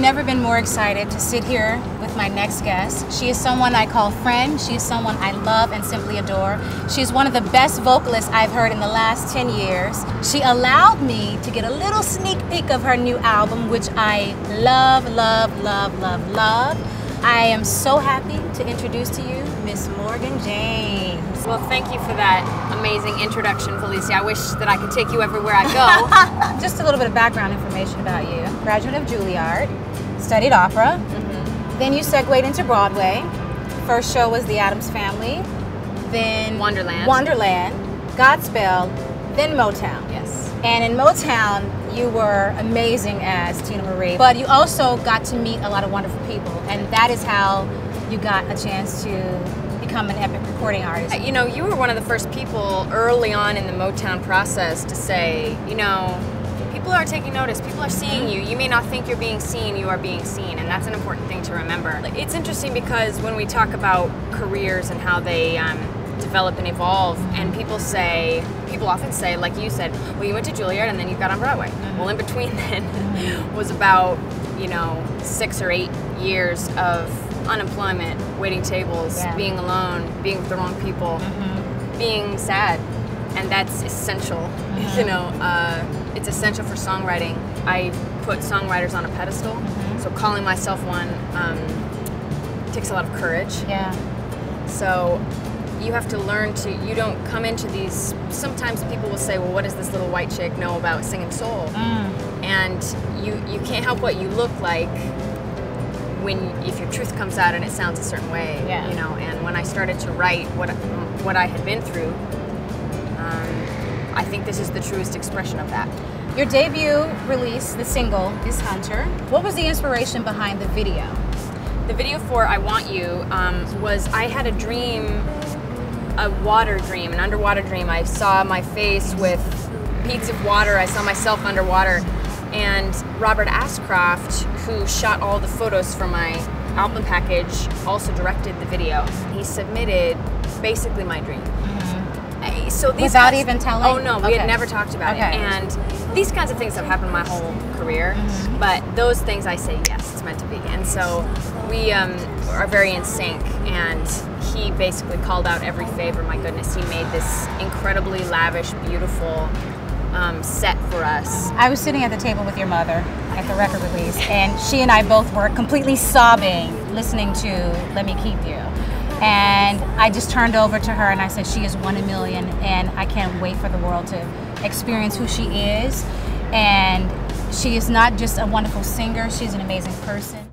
never been more excited to sit here with my next guest. She is someone I call friend. She is someone I love and simply adore. She is one of the best vocalists I've heard in the last 10 years. She allowed me to get a little sneak peek of her new album, which I love, love, love, love, love. I am so happy to introduce to you Miss Morgan James. Well, thank you for that amazing introduction, Valisia. I wish that I could take you everywhere I go. Just a little bit of background information about you. Graduate of Juilliard, studied opera, then you segued into Broadway. First show was The Addams Family, then Wonderland, Godspell, then Motown. Yes. And in Motown, you were amazing as Tina Marie, but you also got to meet a lot of wonderful people, and that is how you got a chance to become an epic recording artist. You know, you were one of the first people early on in the Motown process to say, you know, people are taking notice, people are seeing you. You may not think you're being seen, you are being seen, and that's an important thing to remember. It's interesting because when we talk about careers and how they develop and evolve, and people often say, like you said, well, you went to Juilliard and then you got on Broadway. Well, in between then was about, you know, 6 or 8 years of unemployment, waiting tables, being alone, being with the wrong people, being sad, and that's essential. You know, it's essential for songwriting. I put songwriters on a pedestal, so calling myself one takes a lot of courage. Yeah. So you have to learn to, you don't come into these, sometimes people will say, well, what does this little white chick know about singing soul? And you can't help what you look like if your truth comes out and it sounds a certain way, you know. And when I started to write what I had been through, I think this is the truest expression of that. Your debut release, the single, is Hunter. What was the inspiration behind the video? The video for I Want You was, I had a dream, a water dream, an underwater dream. I saw my face with beads of water. I saw myself underwater. And Robert Ashcroft, who shot all the photos for my album package, also directed the video. He submitted basically my dream. So without even telling? Oh no, we had never talked about it. And these kinds of things have happened my whole career, but those things I say, yes, it's meant to be. And so we are very in sync, and he basically called out every favor. My goodness, he made this incredibly lavish, beautiful set for us. I was sitting at the table with your mother at the record release, and she and I both were completely sobbing listening to Let Me Keep You. And I just turned over to her and I said, she is 1 in a million, and I can't wait for the world to experience who she is. And she is not just a wonderful singer, she's an amazing person.